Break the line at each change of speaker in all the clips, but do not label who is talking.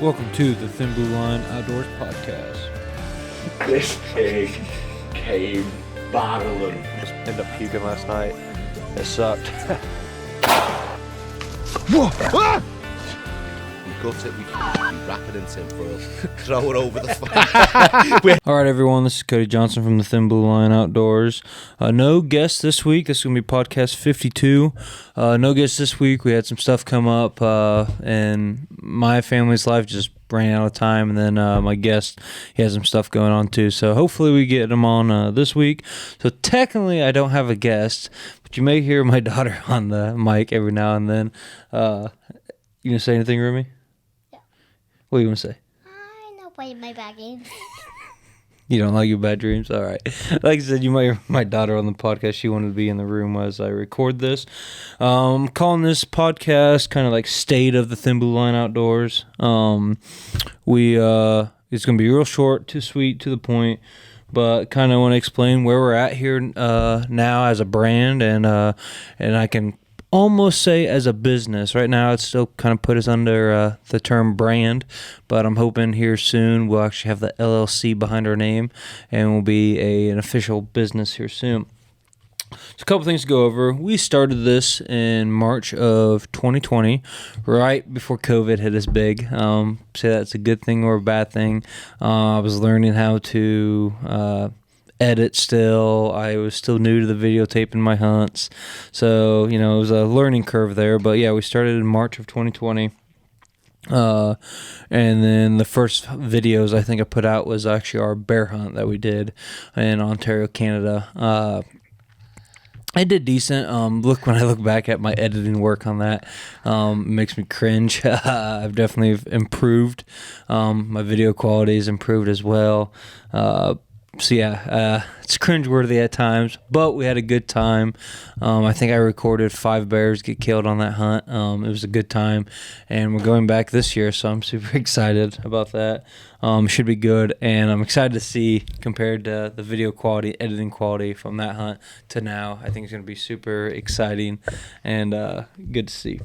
Welcome to the Thin Blue Line Outdoors Podcast.
This pig came battling.
Just ended up puking last night. It sucked.
Whoa! Ah! We gut it, we wrap it in tinfoil, throw it over the fire.
All right, everyone, this is Cody Johnson from the Thin Blue Line Outdoors. No guests this week. This is going to be podcast 52. No guests this week. We had some stuff come up, and my family's life just ran out of time, and then my guest, he has some stuff going on too. So hopefully we get him on this week. So technically I don't have a guest, but you may hear my daughter on the mic every now and then. You gonna say anything, Remy?
Yeah.
What are you gonna say?
I know playing my bad games.
You don't like your bad dreams? All right. Like I said, you might hear my daughter on the podcast. She wanted to be in the room as I record this. I'm calling this podcast kind of like State of the Thin Blue Line Outdoors. It's going to be real short, too sweet, to the point, but kind of want to explain where we're at here now as a brand, and I can almost say as a business. Right now it's still kind of put us under the term brand, but I'm hoping here soon we'll actually have the LLC behind our name and we'll be an official business here soon. So a couple things to go over. We started this in March of 2020, right before COVID hit us big. Say that's a good thing or a bad thing. I was learning how to edit still. I was still new to the videotaping my hunts. So, it was a learning curve there. But yeah, we started in March of 2020. And then the first videos I think I put out was actually our bear hunt that we did in Ontario, Canada. I did decent. When I look back at my editing work on that, it makes me cringe. I've definitely improved. My video quality has improved as well. So yeah, it's cringeworthy at times, but we had a good time. I think I recorded 5 bears get killed on that hunt. It was a good time, and we're going back this year, so I'm super excited about that. Should be good, and I'm excited to see compared to the video quality, editing quality from that hunt to now. I think it's going to be super exciting and good to see.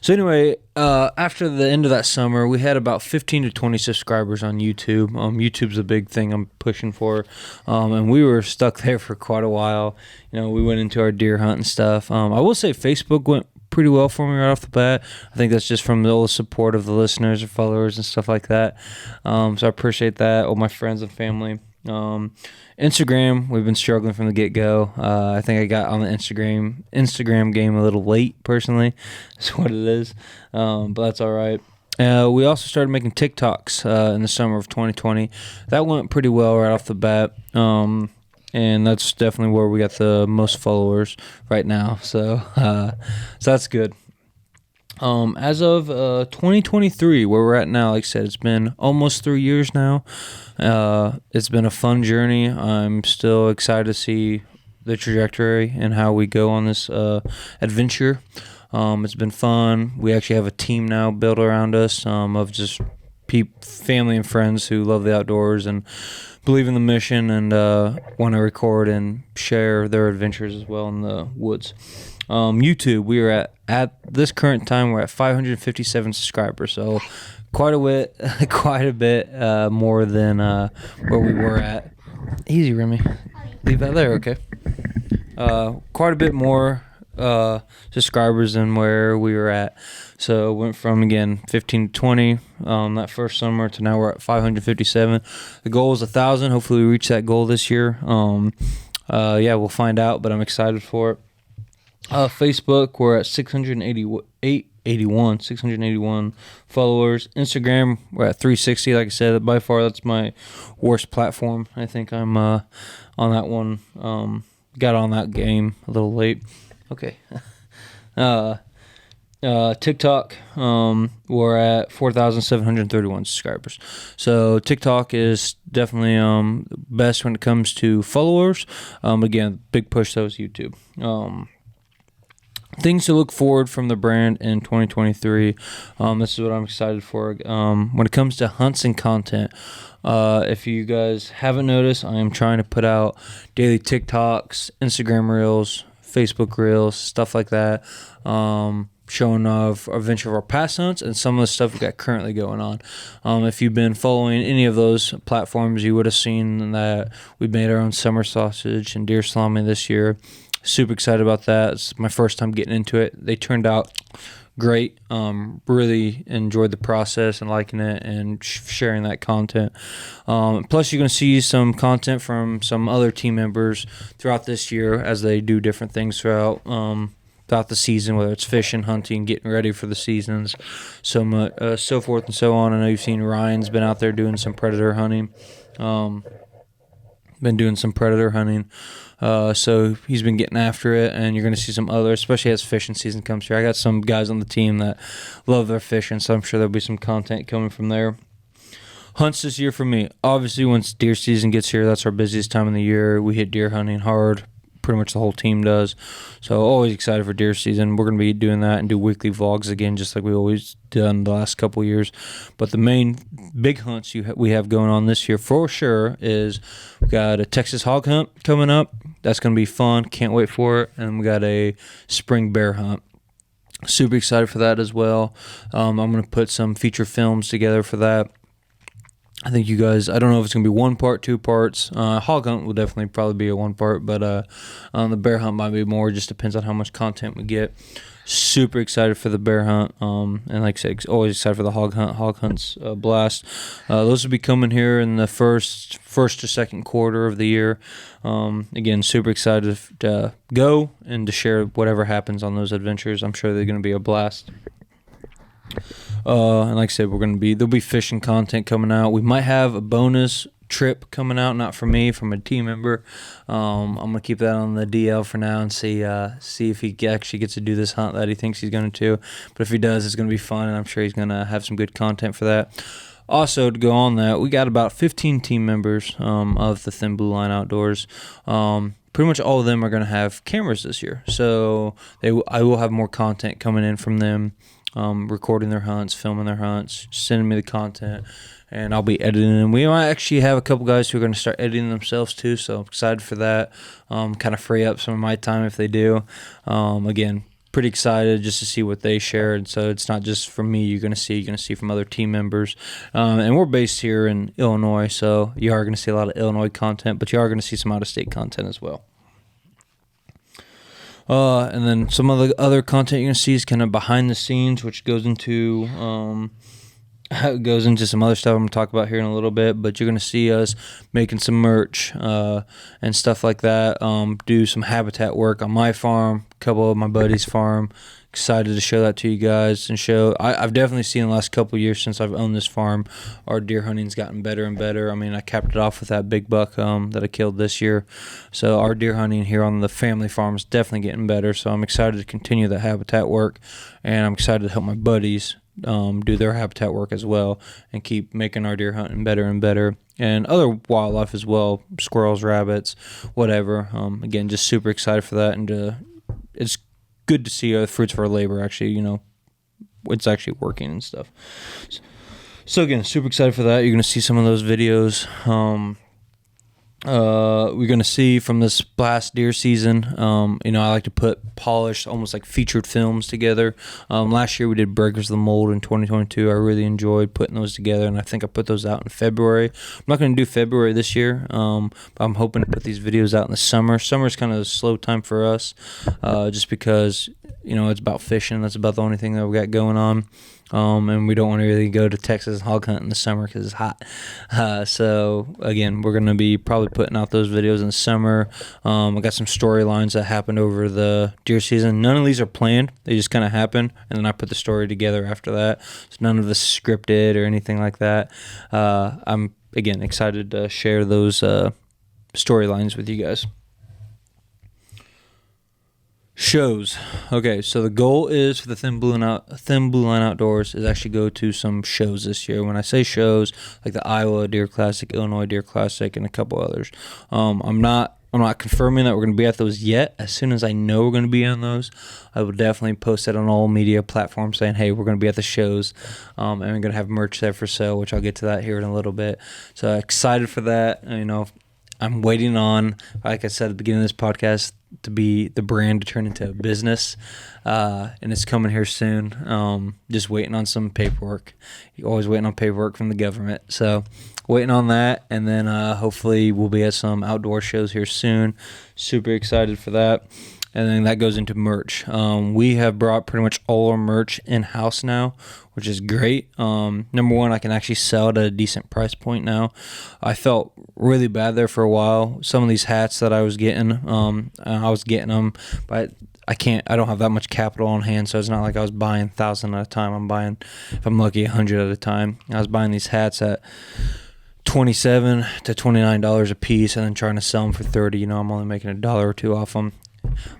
So anyway, after the end of that summer, we had about 15 to 20 subscribers on YouTube. YouTube's a big thing I'm pushing for, and we were stuck there for quite a while. We went into our deer hunt and stuff. I will say Facebook went pretty well for me right off the bat. I think that's just from all the support of the listeners or followers and stuff like that. So I appreciate that, all my friends and family. Instagram, we've been struggling from the get-go. I think I got on the Instagram game a little late, personally. That's what it is, but that's all right. We also started making TikToks in the summer of 2020. That went pretty well right off the bat, and that's definitely where we got the most followers right now. So that's good. As of 2023, where we're at now, like I said, it's been almost 3 years now. It's been a fun journey. I'm still excited to see the trajectory and how we go on this adventure. It's been fun. We actually have a team now built around us of just family and friends who love the outdoors and believe in the mission and want to record and share their adventures as well in the woods. YouTube, we are at this current time, we're at 557 subscribers, so quite a bit more than where we were at. Easy, Remy. Leave that there, okay. Quite a bit more subscribers than where we were at. So went from, again, 15 to 20 that first summer to now we're at 557. The goal is 1,000. Hopefully we reach that goal this year. We'll find out, but I'm excited for it. Facebook, we're at 681 followers. Instagram, we're at 360. Like I said, by far that's my worst platform. I think I'm on that one. Got on that game a little late. Okay. TikTok, we're at 4,731 subscribers. So TikTok is definitely best when it comes to followers. Again, big push though is YouTube. Things to look forward from the brand in 2023. This is what I'm excited for. When it comes to hunts and content, if you guys haven't noticed, I am trying to put out daily TikToks, Instagram Reels, Facebook Reels, stuff like that. showing off a bunch of our past hunts and some of the stuff we got currently going on. If you've been following any of those platforms, you would have seen that we made our own summer sausage and deer salami this year. Super excited about that. It's my first time getting into it. They turned out great. Really enjoyed the process and liking it and sharing that content. Plus, you're going to see some content from some other team members throughout this year as they do different things throughout the season, whether it's fishing, hunting, getting ready for the seasons, so forth and so on. I know you've seen Ryan's been out there doing some predator hunting. So he's been getting after it, and you're going to see some other, especially as fishing season comes here. I got some guys on the team that love their fishing, so I'm sure there'll be some content coming from there. Hunts this year for me, obviously once deer season gets here, that's our busiest time of the year. We hit deer hunting hard. Pretty much the whole team does. So always excited for deer season. We're going to be doing that and do weekly vlogs again, just like we always done the last couple of years. But the main big hunts we have going on this year for sure is we got a Texas hog hunt coming up. That's going to be fun. Can't wait for it. And we got a spring bear hunt. Super excited for that as well. I'm going to put some feature films together for that. I think you guys, I don't know if it's going to be 1 part, 2 parts. Hog hunt will definitely probably be a 1 part, but the bear hunt might be more. It just depends on how much content we get. Super excited for the bear hunt. And like I said, always excited for the hog hunt. Hog hunt's a blast. Those will be coming here in the first to second quarter of the year. Again, super excited to go and to share whatever happens on those adventures. I'm sure they're going to be a blast. And like I said, there'll be fishing content coming out. We might have a bonus trip coming out, not from me, from a team member. I'm gonna keep that on the DL for now and see if he actually gets to do this hunt that he thinks he's going to. But if he does, it's gonna be fun, and I'm sure he's gonna have some good content for that. Also, to go on that, we got about 15 team members of the Thin Blue Line Outdoors. Pretty much all of them are going to have cameras this year, so I will have more content coming in from them, recording their hunts, filming their hunts, sending me the content, and I'll be editing them. We might actually have a couple guys who are going to start editing themselves too, so I'm excited for that. Kind of free up some of my time if they do. Again, pretty excited just to see what they share, and so it's not just from me. You're going to see from other team members, and we're based here in Illinois, so you are going to see a lot of Illinois content, but you are going to see some out-of-state content as well. And then some of the other content you're going to see is kind of behind the scenes, which goes into some other stuff I'm going to talk about here in a little bit, but you're going to see us making some merch and stuff like that, do some habitat work on my farm, a couple of my buddies' farm. Excited to show that to you guys and show. I've definitely seen the last couple of years since I've owned this farm, our deer hunting's gotten better and better. I mean, I capped it off with that big buck that I killed this year. So our deer hunting here on the family farm is definitely getting better. So I'm excited to continue that habitat work, and I'm excited to help my buddies do their habitat work as well and keep making our deer hunting better and better, and other wildlife as well, squirrels, rabbits, whatever. Again, just super excited for that, and it's good to see the fruits of our labor actually, it's actually working and stuff. So again, super excited for that. You're going to see some of those videos. We're going to see from this last deer season, I like to put polished, almost like featured films together. Last year we did Breakers of the Mold in 2022. I really enjoyed putting those together, and I think I put those out in February. I'm not going to do February this year, but I'm hoping to put these videos out in the summer. Summer's kind of a slow time for us, just because, it's about fishing. That's about the only thing that we got going on. And we don't want to really go to Texas hog hunt in the summer because it's hot. So again, we're going to be probably putting out those videos in the summer. I got some storylines that happened over the deer season. None of these are planned. They just kind of happen, and then I put the story together after that. So none of this is scripted or anything like that. I'm, again, excited to share those storylines with you guys. Shows. Okay, so the goal is for the Thin Blue Line Outdoors is actually go to some shows this year. When I say shows, like the Iowa Deer Classic, Illinois Deer Classic, and a couple others. I'm not confirming that we're going to be at those yet. As soon as I know we're going to be on those, I will definitely post it on all media platforms saying, hey, we're going to be at the shows, and we're going to have merch there for sale, which I'll get to that here in a little bit. So excited for that. I'm waiting on, like I said at the beginning of this podcast, to be the brand to turn into a business, and it's coming here soon. Just waiting on some paperwork. You're always waiting on paperwork from the government, so waiting on that, and then hopefully we'll be at some outdoor shows here soon. Super excited for that. And then that goes into merch. We have brought pretty much all our merch in-house now, which is great. Number one, I can actually sell it at a decent price point now. I felt really bad there for a while. Some of these hats that I was getting them, but I don't have that much capital on hand, so it's not like I was buying 1,000 at a time. I'm buying, if I'm lucky, 100 at a time. I was buying these hats at $27 to $29 a piece and then trying to sell them for $30. I'm only making $1 or $2 off them.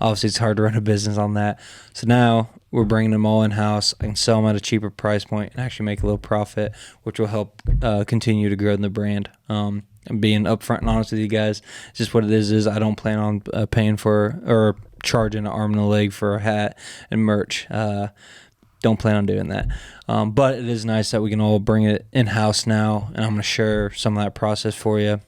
Obviously, it's hard to run a business on that. So now we're bringing them all in-house. I can sell them at a cheaper price point and actually make a little profit, which will help continue to grow the brand. And being upfront and honest with you guys, it's just what it is I don't plan on paying for or charging an arm and a leg for a hat and merch. Don't plan on doing that. But it is nice that we can all bring it in-house now, and I'm going to share some of that process for you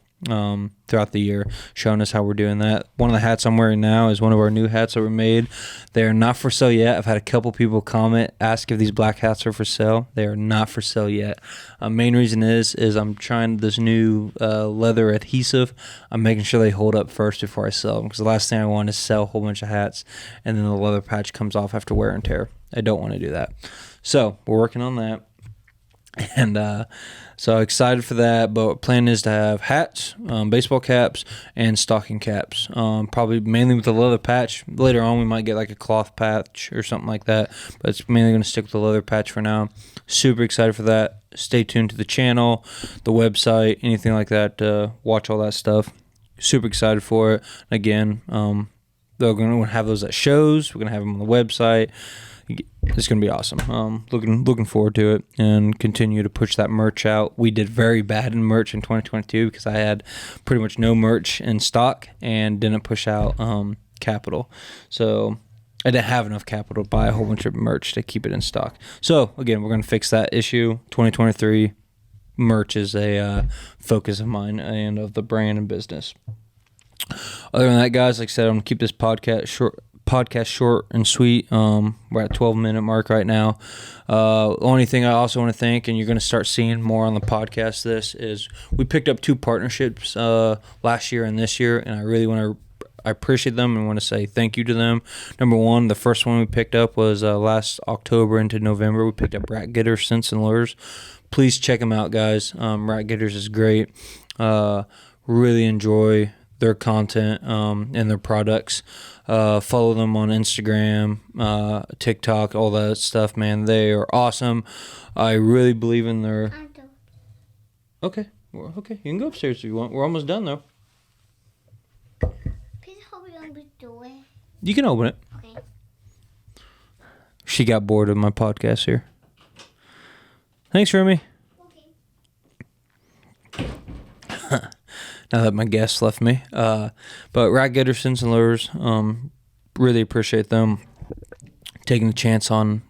throughout the year, showing us how we're doing that. One of the hats I'm wearing now is one of our new hats that were made. They're not for sale yet. I've had a couple people comment, ask if these black hats are for sale. They are not for sale yet. Main reason is I'm trying this new leather adhesive. I'm making sure they hold up first before I sell them, because the last thing I want is sell a whole bunch of hats and then the leather patch comes off after wear and tear. I don't want to do that. So we're working on that. And so excited for that, but plan is to have hats, baseball caps, and stocking caps. Probably mainly with the leather patch. Later on, we might get like a cloth patch or something like that, but it's mainly going to stick with the leather patch for now. Super excited for that. Stay tuned to the channel, the website, anything like that. Watch all that stuff. Super excited for it. Again, they're going to have those at shows. We're going to have them on the website. It's going to be awesome. Looking forward to it and continue to push that merch out. We did very bad in merch in 2022 because I had pretty much no merch in stock and didn't push out capital. So I didn't have enough capital to buy a whole bunch of merch to keep it in stock. So again, we're going to fix that issue. 2023 merch is a focus of mine and of the brand and business. Other than that, guys, like I said, I'm going to keep this podcast short and sweet. We're at 12-minute mark right now. Only thing I also want to thank, and you're going to start seeing more on the podcast, this is we picked up 2 partnerships last year and this year, and I appreciate them and want to say thank you to them. Number one, the first one we picked up was last October into November. We picked up Rat Getters Scents and Lures. Please check them out, guys. Rat Getters is great. Really enjoy their content and their products. Follow them on Instagram, TikTok, all that stuff, man. They are awesome. I really believe in their... Okay. Well, okay. You can go upstairs if you want. We're almost done, though.
Please hold on the door.
You can open it.
Okay.
She got bored of my podcast here. Thanks, Remy.
Okay.
Now that my guests left me. But Rat Getters Scents and Lures, really appreciate them taking a chance on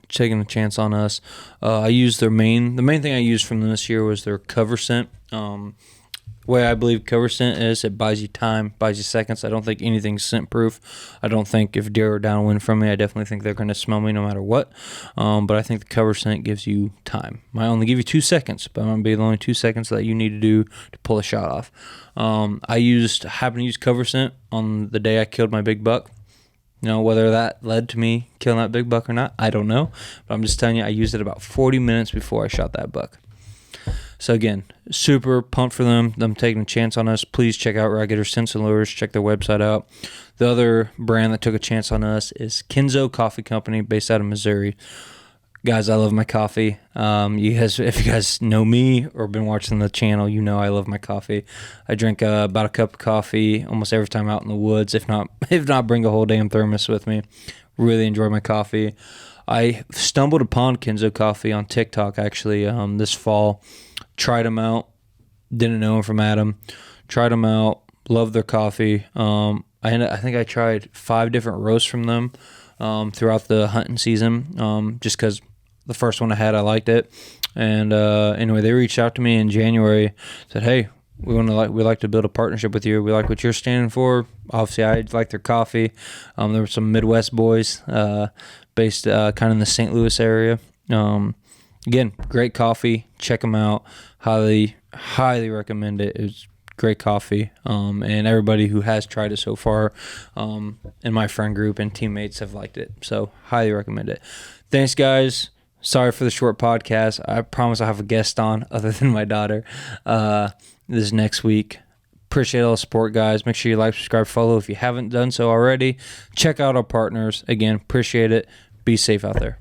us. I used the main thing I used from them this year was their cover scent. Way I believe cover scent is, it buys you time, buys you seconds. I don't think anything's scent proof. I don't think if deer are downwind from me, I definitely think they're going to smell me no matter what. But I think the cover scent gives you time. Might only give you 2 seconds, but I'm going to be the only 2 seconds that you need to do to pull a shot off. I happened to use cover scent on the day I killed my big buck. Whether that led to me killing that big buck or not, I don't know. But I'm just telling you, I used it about 40 minutes before I shot that buck. So again, super pumped for them taking a chance on us. Please check out Rat Getters Scents and Lures. Check their website out. The other brand that took a chance on us is Kenzo Coffee Company, based out of Missouri. Guys, I love my coffee. If you guys know me or been watching the channel, you know I love my coffee. I drink about a cup of coffee almost every time out in the woods. If not, bring a whole damn thermos with me. Really enjoy my coffee. I stumbled upon Kenzo Coffee on TikTok actually this fall. Tried them out. Didn't know them from Adam. Tried them out. Loved their coffee. I think I tried 5 different roasts from them throughout the hunting season, just because the first one I had, I liked it. And anyway, they reached out to me in January, said, hey, we like to build a partnership with you. We like what you're standing for. Obviously, I like their coffee. There were some Midwest boys based kind of in the St. Louis area. Again, great coffee. Check them out. Highly recommend it. It's great coffee. And everybody who has tried it so far in my friend group and teammates have liked it. So highly recommend it. Thanks, guys. Sorry for the short podcast. I promise I'll have a guest on other than my daughter this next week. Appreciate all the support, guys. Make sure you like, subscribe, follow if you haven't done so already. Check out our partners. Again, appreciate it. Be safe out there.